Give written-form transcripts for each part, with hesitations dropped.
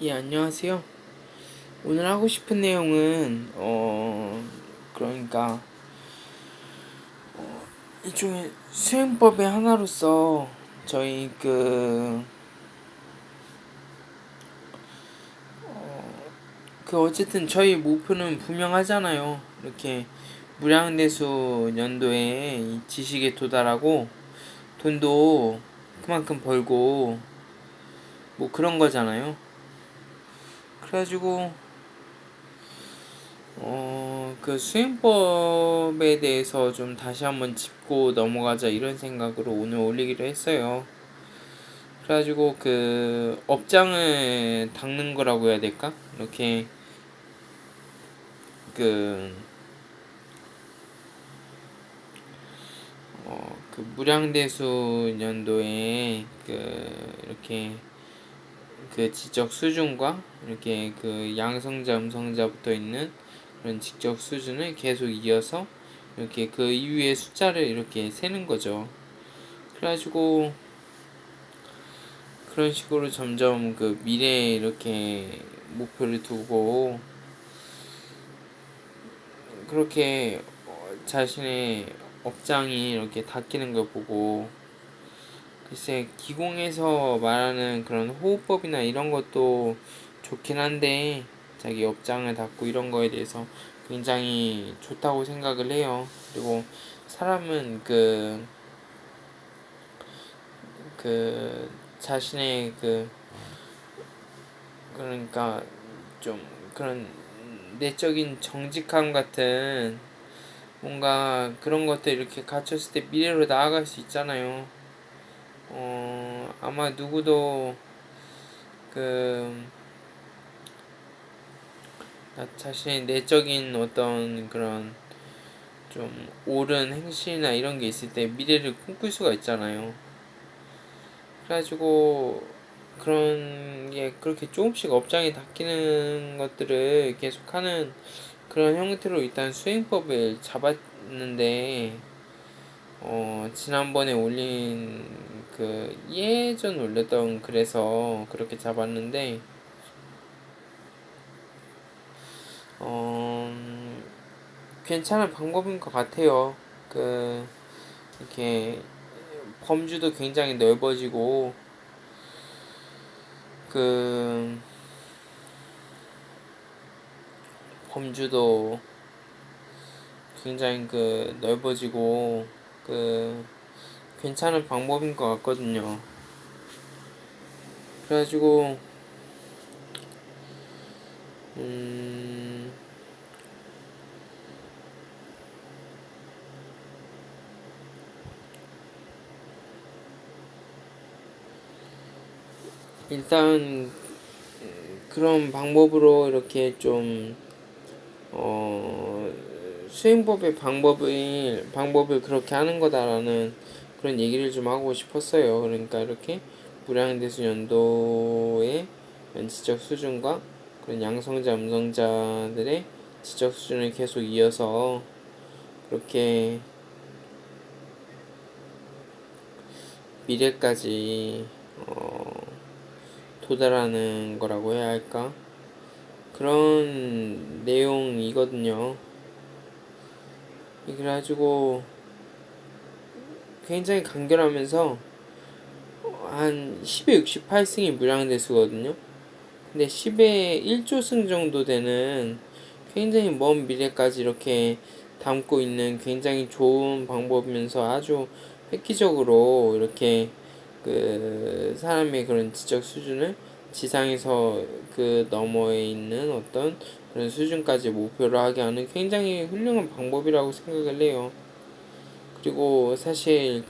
예, 안녕하세요. 오늘 하고 싶은 내용은, 그러니까, 일종의 수행법의 하나로서, 저희 어쨌든 저희 목표는 분명하잖아요. 이렇게, 무량대수 연도에 이 지식에 도달하고, 돈도 그만큼 벌고, 뭐 그런 거잖아요. 그래가지고, 그 수행법에 대해서 좀 다시 한번 짚고 넘어가자 이런 생각으로 오늘 올리기로 했어요. 그래가지고 그 업장을 닦는 거라고 해야 될까? 이렇게 그, 그 무량대수 년도에 이렇게 그 지적 수준과 이렇게 그 양성자 음성자부터 있는 그런 지적 수준을 계속 이어서 이렇게 그 이후의 숫자를 이렇게 세는 거죠. 그래가지고 그런 식으로 점점 그 미래에 이렇게 목표를 두고 그렇게 자신의 업장이 이렇게 닦이는 걸 보고 글쎄 기공에서 말하는 그런 호흡법이나 이런 것도 좋긴 한데 자기 업장을 닦고 이런 거에 대해서 굉장히 좋다고 생각을 해요. 그리고 사람은 자신의 그러니까 좀 그런 내적인 정직함 같은 뭔가 그런 것들 이렇게 갖췄을 때 미래로 나아갈 수 있잖아요. 아마 누구도 그 자신의 내적인 어떤 그런 좀 옳은 행실이나 이런 게 있을 때 미래를 꿈꿀 수가 있잖아요. 그래가지고 그런 게 그렇게 조금씩 업장이 닦이는 것들을 계속하는 그런 형태로 일단 수행법을 잡았는데 지난번에 올린 예전 올렸던 글에서 그렇게 잡았는데 어, 괜찮은 방법인 것 같아요. 이렇게 범주도 굉장히 넓어지고 그 범주도 굉장히 넓어지고 그 괜찮은 방법인 것 같거든요. 그래가지고 음 일단 그런 방법으로 이렇게 좀 어, 수행법의 방법을 그렇게 하는 거다라는 그런 얘기를 좀 하고 싶었어요. 그러니까 이렇게 무량대수 연도의 지적 수준과 그런 양성자, 음성자들의 지적 수준을 계속 이어서 그렇게 미래까지 도달하는 거라고 해야 할까? 그런 내용이거든요. 그래가지고 굉장히 간결하면서 한 10에 68승이 무량대수거든요. 근데 10에 1조승 정도 되는 굉장히 먼 미래까지 이렇게 담고 있는 굉장히 좋은 방법이면서 아주 획기적으로 이렇게 그 사람의 그런 지적 수준을 지상에서 그 너머에 있는 어떤 그런 수준까지 목표로 하게 하는 굉장히 훌륭한 방법이라고 생각을 해요. 그리고 사실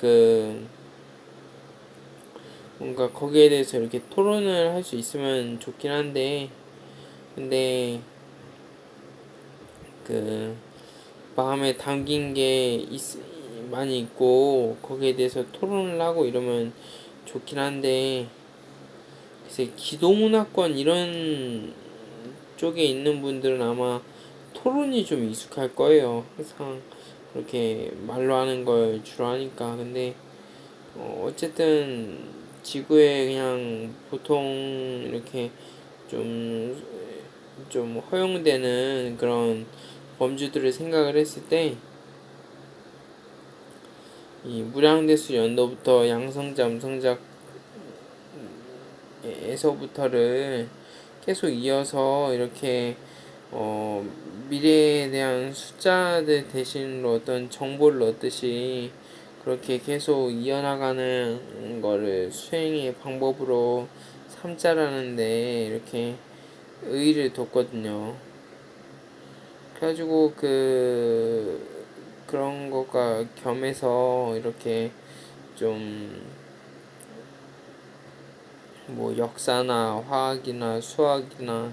뭔가 거기에 대해서 이렇게 토론을 할 수 있으면 좋긴 한데 근데 그 마음에 담긴 게 많이 있고 거기에 대해서 토론을 하고 이러면 좋긴 한데 글쎄 기도문화권 이런 쪽에 있는 분들은 아마 토론이 좀 익숙할 거예요. 항상 그렇게 말로 하는 걸 주로 하니까. 근데 어쨌든 지구에 그냥 보통 이렇게 좀, 좀 허용되는 그런 범주들을 생각을 했을 때, 이 무량대수 연도부터 양성자, 음성자에서부터를 계속 이어서 이렇게 어, 미래에 대한 숫자들 대신으로 어떤 정보를 얻듯이 그렇게 계속 이어나가는 거를 수행의 방법으로 삼자라는데 이렇게 의의를 뒀거든요. 그래가지고 그런 것과 겸해서 이렇게 좀 뭐 역사나 화학이나 수학이나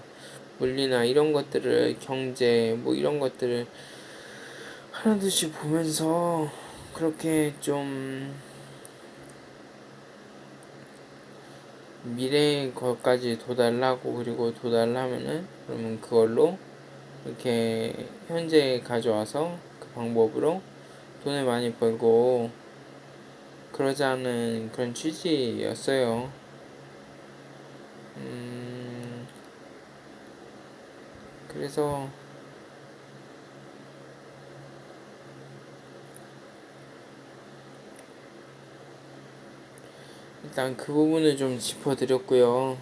물리나 이런 것들을 경제 뭐 이런 것들을 하나둘씩 보면서 그렇게 좀 미래의 것까지 도달하고 그리고 도달하면은 그러면 그걸로 이렇게 현재에 가져와서 그 방법으로 돈을 많이 벌고 그러자는 그런 취지였어요. 그래서 일단 그 부분을 좀 짚어드렸고요.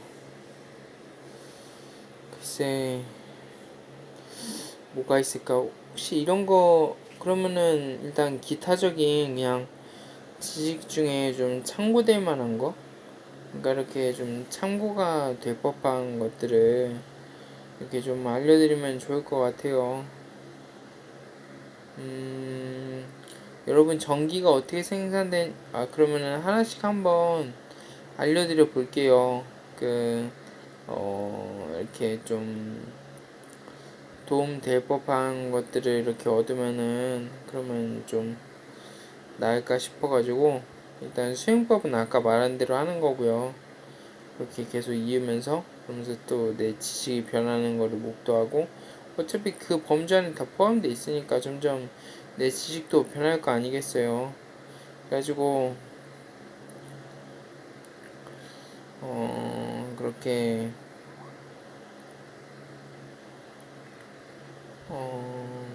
글쎄 뭐가 있을까? 혹시 이런 거 그러면은 일단 기타적인 그냥 지식 중에 좀 참고될 만한 거? 그러니까 이렇게 좀 참고가 될 법한 것들을 이렇게 좀 알려드리면 좋을 것 같아요. 음, 여러분 전기가 어떻게 그러면은 하나씩 한번 알려드려 볼게요. 이렇게 좀 도움 될 법한 것들을 이렇게 얻으면은 그러면 좀 나을까 싶어가지고 일단 수행법은 아까 말한 대로 하는 거고요. 그렇게 계속 이으면서 그러면서 또 내 지식이 변하는 거를 목도하고 어차피 그 범주 안에 다 포함되어 있으니까 점점 내 지식도 변할 거 아니겠어요. 그래가지고 그렇게 어,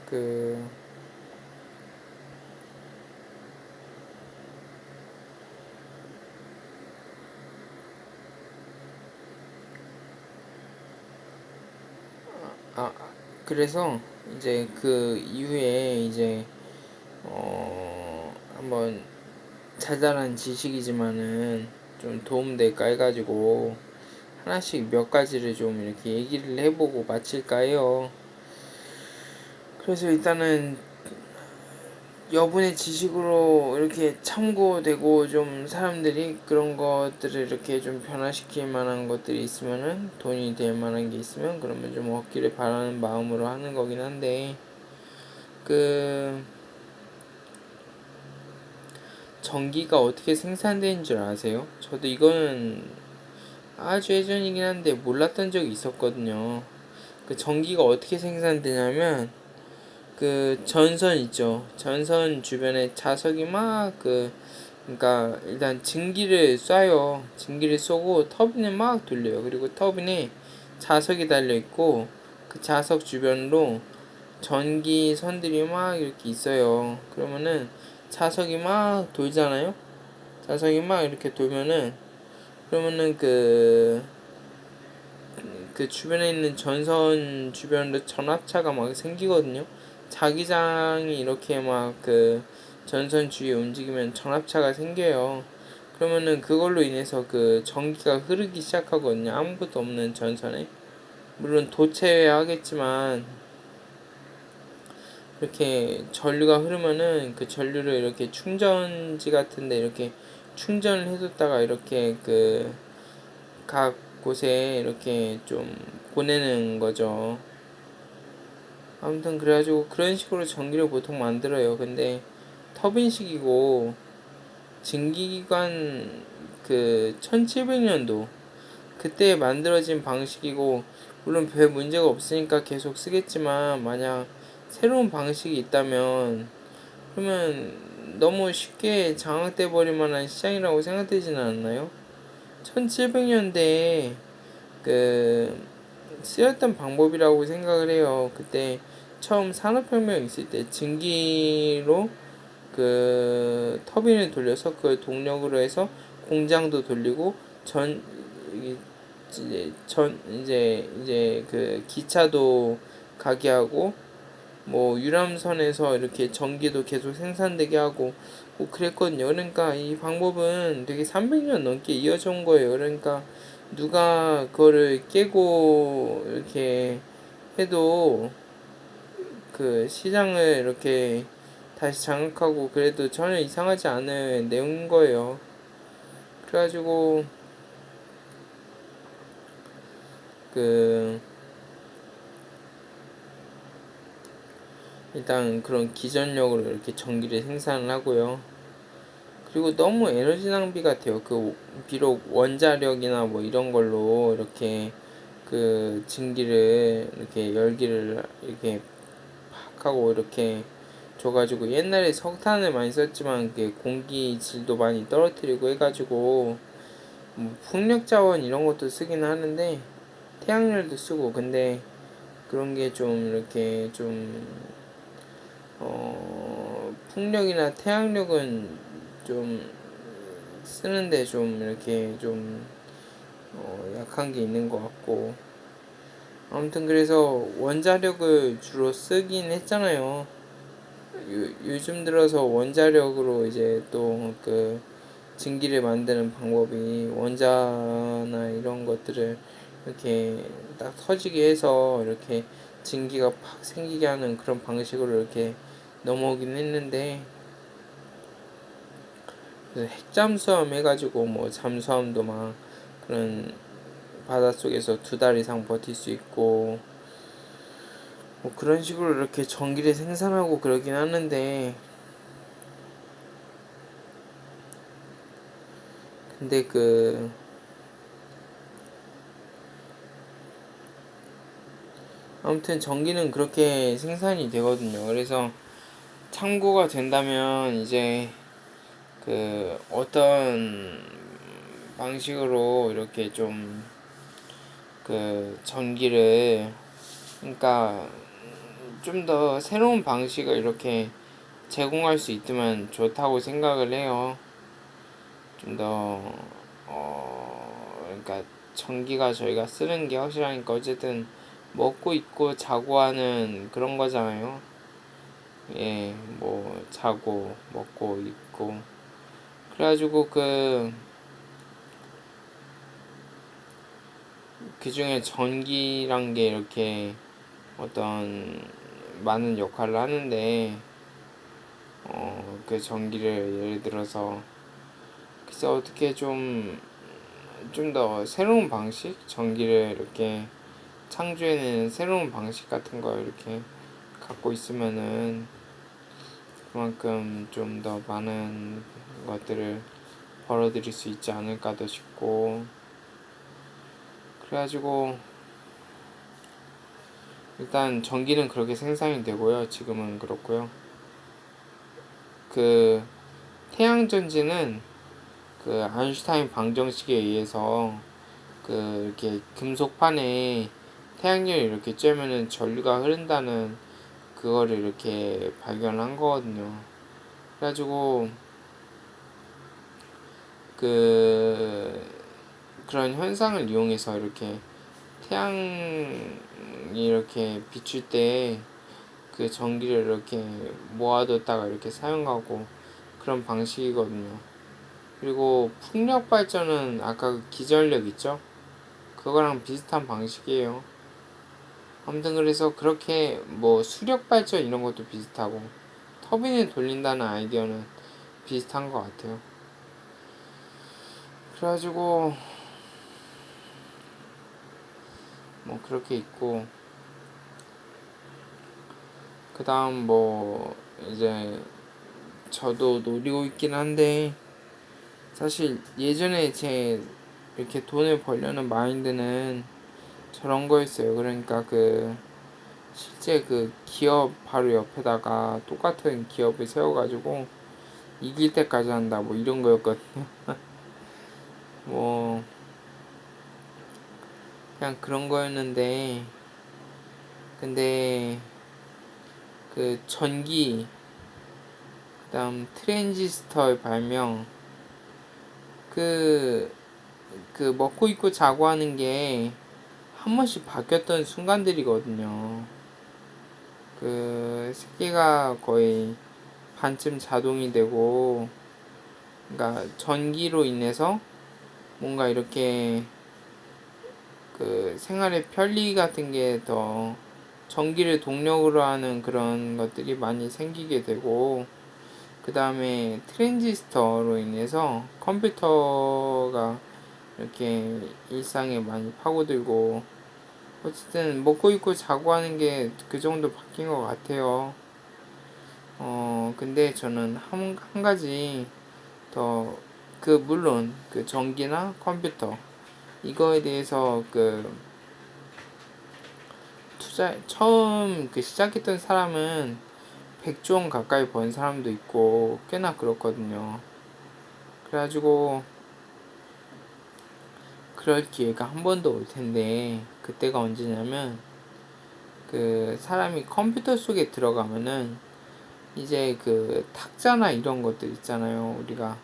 그 아, 그래서 이제 그 이후에 이제 한번 자잘한 지식이지만은 좀 도움될까 해가지고 하나씩 몇 가지를 좀 이렇게 얘기를 해보고 마칠까 해요. 그래서 일단은 여분의 지식으로 이렇게 참고되고 좀 사람들이 그런 것들을 이렇게 좀 변화시킬 만한 것들이 있으면은 돈이 될 만한 게 있으면 그러면 좀 얻기를 바라는 마음으로 하는 거긴 한데 그 전기가 어떻게 생산되는 줄 아세요? 저도 이거는 아주 예전이긴 한데 몰랐던 적이 있었거든요. 그 전기가 어떻게 생산되냐면 그 전선 있죠. 전선 주변에 자석이 그러니까 일단 증기를 쏴요. 증기를 쏘고 터빈을 막 돌려요. 그리고 터빈에 자석이 달려 있고 그 자석 주변으로 전기 선들이 막 이렇게 있어요. 그러면은 자석이 막 돌잖아요. 자석이 막 이렇게 돌면은 그러면은 그 주변에 있는 전선 주변으로 전압차가 막 생기거든요. 자기장이 이렇게 막 그 전선 주위에 움직이면 전압차가 생겨요. 그러면은 그걸로 인해서 그 전기가 흐르기 시작하거든요. 아무것도 없는 전선에. 물론 도체하겠지만 이렇게 전류가 흐르면은 그 전류를 이렇게 충전지 같은데 이렇게 충전을 해뒀다가 이렇게 각 곳에 이렇게 좀 보내는 거죠. 아무튼 그래가지고 그런 식으로 전기를 보통 만들어요. 근데 터빈식이고 증기기관 1700년도 그때 만들어진 방식이고 물론 별 문제가 없으니까 계속 쓰겠지만 만약 새로운 방식이 있다면 그러면 너무 쉽게 장악돼 버릴 만한 시장이라고 생각되지는 않나요? 1700년대에 그 쓰였던 방법이라고 생각을 해요. 그때 처음 산업혁명 있을 때 증기로 그 터빈을 돌려서 그걸 동력으로 해서 공장도 돌리고 전 이제 그 기차도 가게 하고 뭐 유람선에서 이렇게 전기도 계속 생산되게 하고 뭐 그랬거든요. 그러니까 이 방법은 되게 300년 넘게 이어져 온 거예요. 그러니까 누가 그거를 깨고 이렇게 해도 그 시장을 이렇게 다시 장악하고 그래도 전혀 이상하지 않은 내용인 거예요. 그래가지고 그 일단 그런 기전력으로 이렇게 전기를 생산을 하고요. 그리고 너무 에너지 낭비 같아요. 그 비록 원자력이나 뭐 이런 걸로 이렇게 그 증기를 이렇게 열기를 이렇게 팍 하고 이렇게 줘가지고 옛날에 석탄을 많이 썼지만 그 공기 질도 많이 떨어뜨리고 해가지고 뭐 풍력 자원 이런 것도 쓰긴 하는데 태양열도 쓰고 근데 그런 게 좀 이렇게 좀 풍력이나 태양력은 좀 쓰는데 좀 이렇게 좀 약한 게 있는 것 같고 아무튼 그래서 원자력을 주로 쓰긴 했잖아요. 요즘 들어서 원자력으로 이제 또 그 증기를 만드는 방법이 원자나 이런 것들을 이렇게 딱 터지게 해서 이렇게 증기가 팍 생기게 하는 그런 방식으로 이렇게 넘어오긴 했는데 핵잠수함 해가지고 뭐 잠수함도 막 그런 바닷속에서 2달 이상 버틸 수 있고 뭐 그런 식으로 이렇게 전기를 생산하고 그러긴 하는데 근데 아무튼 전기는 그렇게 생산이 되거든요. 그래서 참고가 된다면 이제 그 어떤 방식으로 이렇게 좀 그 전기를 그러니까 좀 더 새로운 방식을 이렇게 제공할 수 있으면 좋다고 생각을 해요. 좀 더 그러니까 전기가 저희가 쓰는 게 확실하니까 어쨌든 먹고 있고 자고 하는 그런 거잖아요. 예, 뭐 자고 먹고 있고 그래가지고 그 중에 전기란 게 이렇게 어떤 많은 역할을 하는데 그 전기를 예를 들어서 글쎄 어떻게 좀 더 새로운 방식 전기를 이렇게 창조해내는 새로운 방식 같은 거 이렇게 갖고 있으면은 그만큼 좀 더 많은 것들을 벌어들일 수 있지 않을까도 싶고 그래가지고 일단 전기는 그렇게 생산이 되고요. 지금은 그렇고요. 그 태양전지는 그 아인슈타인 방정식에 의해서 그 이렇게 금속판에 태양열이 이렇게 쬐면은 전류가 흐른다는 그거를 이렇게 발견한 거거든요. 그래가지고 그 그런 현상을 이용해서 이렇게 태양이 이렇게 비출 때 그 전기를 이렇게 모아뒀다가 이렇게 사용하고 그런 방식이거든요. 그리고 풍력 발전은 아까 그 기전력 있죠? 그거랑 비슷한 방식이에요. 아무튼 그래서 그렇게 뭐 수력 발전 이런 것도 비슷하고 터빈을 돌린다는 아이디어는 비슷한 것 같아요. 그래가지고 뭐 그렇게 있고 그 다음 뭐 이제 저도 노리고 있긴 한데 사실 예전에 제 이렇게 돈을 벌려는 마인드는 저런 거였어요. 그러니까 그 실제 그 기업 바로 옆에다가 똑같은 기업을 세워가지고 이길 때까지 한다 뭐 이런 거였거든요. 뭐 그냥 그런 거였는데, 근데 그 전기, 그다음 트랜지스터의 발명, 그 먹고 입고 자고 하는 게 한 번씩 바뀌었던 순간들이거든요. 그 세계가 거의 반쯤 자동이 되고, 그러니까 전기로 인해서 뭔가 이렇게 그 생활의 편리 같은 게 더 전기를 동력으로 하는 그런 것들이 많이 생기게 되고, 그 다음에 트랜지스터로 인해서 컴퓨터가 이렇게 일상에 많이 파고들고, 어쨌든 먹고 입고 자고 하는 게 그 정도 바뀐 것 같아요. 근데 저는 한 가지 더, 물론 그 전기나 컴퓨터 이거에 대해서 처음 시작했던 사람은 100조 원 가까이 번 사람도 있고 꽤나 그렇거든요. 그래가지고 그럴 기회가 한 번도 올 텐데, 그때가 언제냐면 사람이 컴퓨터 속에 들어가면은 이제 탁자나 이런 것들 있잖아요. 우리가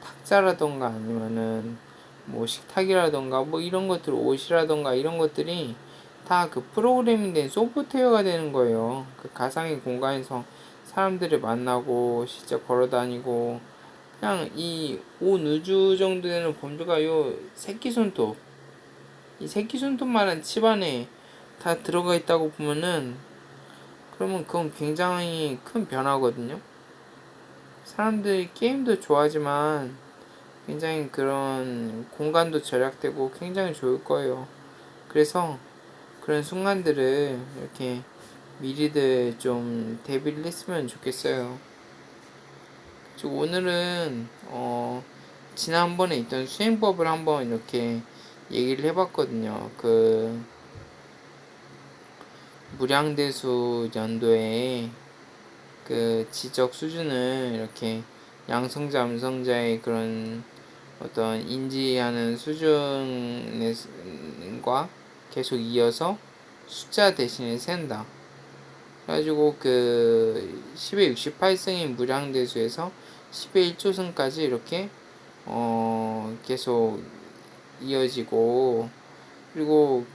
탁자라던가 아니면은 뭐 식탁이라던가 뭐 이런 것들, 옷이라던가 이런 것들이 다 프로그래밍 된 소프트웨어가 되는 거예요. 가상의 공간에서 사람들을 만나고 실제 걸어 다니고, 그냥 이 온 우주 정도 되는 범주가 요 새끼손톱, 이 새끼손톱만한 칩 안에 다 들어가 있다고 보면은, 그러면 그건 굉장히 큰 변화거든요. 사람들이 게임도 좋아하지만 굉장히 그런 공간도 절약되고 굉장히 좋을 거예요. 그래서 그런 순간들을 이렇게 미리들 좀 대비를 했으면 좋겠어요. 오늘은 지난번에 있던 수행법을 한번 이렇게 얘기를 해봤거든요. 무량대수 연도에 지적 수준을 이렇게 양성자, 음성자의 그런 어떤 인지하는 수준과 계속 이어서 숫자 대신에 센다. 그래가지고 10의 68승인 무량대수에서 10의 1조승까지 이렇게 계속 이어지고, 그리고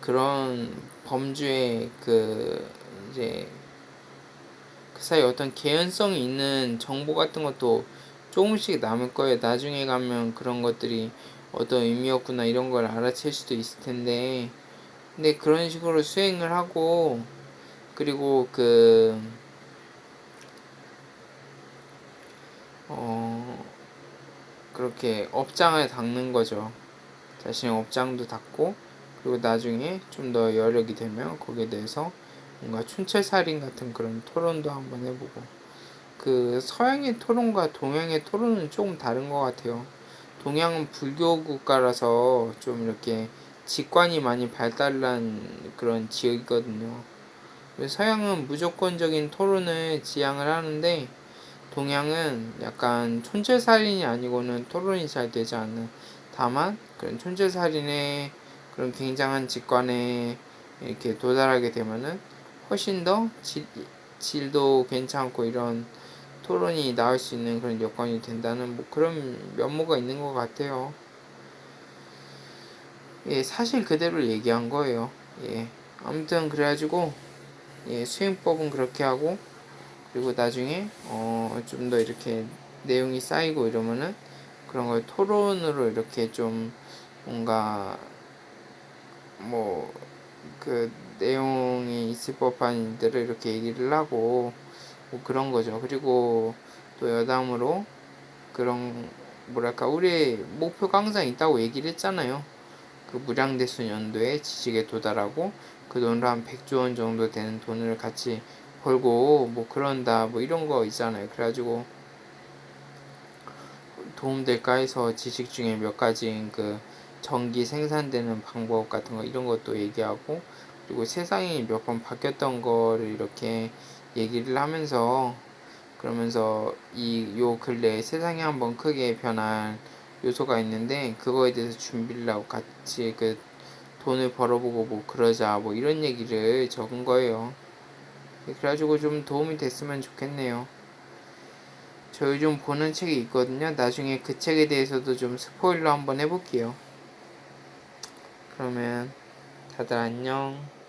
그런 범주의 이제 그 사이 어떤 개연성이 있는 정보 같은 것도 조금씩 남을 거예요. 나중에 가면 그런 것들이 어떤 의미였구나 이런 걸 알아챌 수도 있을 텐데, 근데 그런 식으로 수행을 하고, 그리고 그렇게 업장을 닦는 거죠. 자신의 업장도 닦고, 그리고 나중에 좀 더 여력이 되면 거기에 대해서 뭔가 춘철살인 같은 그런 토론도 한번 해보고. 서양의 토론과 동양의 토론은 조금 다른 것 같아요. 동양은 불교 국가라서 좀 이렇게 직관이 많이 발달한 그런 지역이거든요. 서양은 무조건적인 토론을 지향을 하는데, 동양은 약간 촌철살인이 아니고는 토론이 잘 되지 않는, 다만 그런 촌철살인의 그런 굉장한 직관에 이렇게 도달하게 되면은 훨씬 더 질도 괜찮고 이런 토론이 나올 수 있는 그런 여건이 된다는 뭐 그런 면모가 있는 것 같아요. 예, 사실 그대로 얘기한 거예요. 예, 아무튼 그래가지고 수행법은 그렇게 하고, 그리고 나중에 좀 더 이렇게 내용이 쌓이고 이러면은 그런 걸 토론으로 이렇게 좀 뭔가 뭐 내용이 있을 법한 일들을 이렇게 얘기를 하고 뭐 그런 거죠. 그리고 또 여담으로 그런 뭐랄까 우리 목표가 항상 있다고 얘기를 했잖아요. 무량대수 연도에 지식에 도달하고 그 돈으로 한 100조 원 정도 되는 돈을 같이 벌고 뭐 그런다 뭐 이런 거 있잖아요. 그래가지고 도움될까 해서 지식 중에 몇 가지 전기 생산되는 방법 같은 거 이런 것도 얘기하고, 그리고 세상이 몇 번 바뀌었던 거를 이렇게 얘기를 하면서 그러면서 요 근래에 세상이 한번 크게 변할 요소가 있는데 그거에 대해서 준비를 하고 같이 그 돈을 벌어보고 뭐 그러자 뭐 이런 얘기를 적은 거예요. 그래가지고 좀 도움이 됐으면 좋겠네요. 저 요즘 보는 책이 있거든요. 나중에 그 책에 대해서도 좀 스포일러 한번 해볼게요. 그러면 다들 안녕.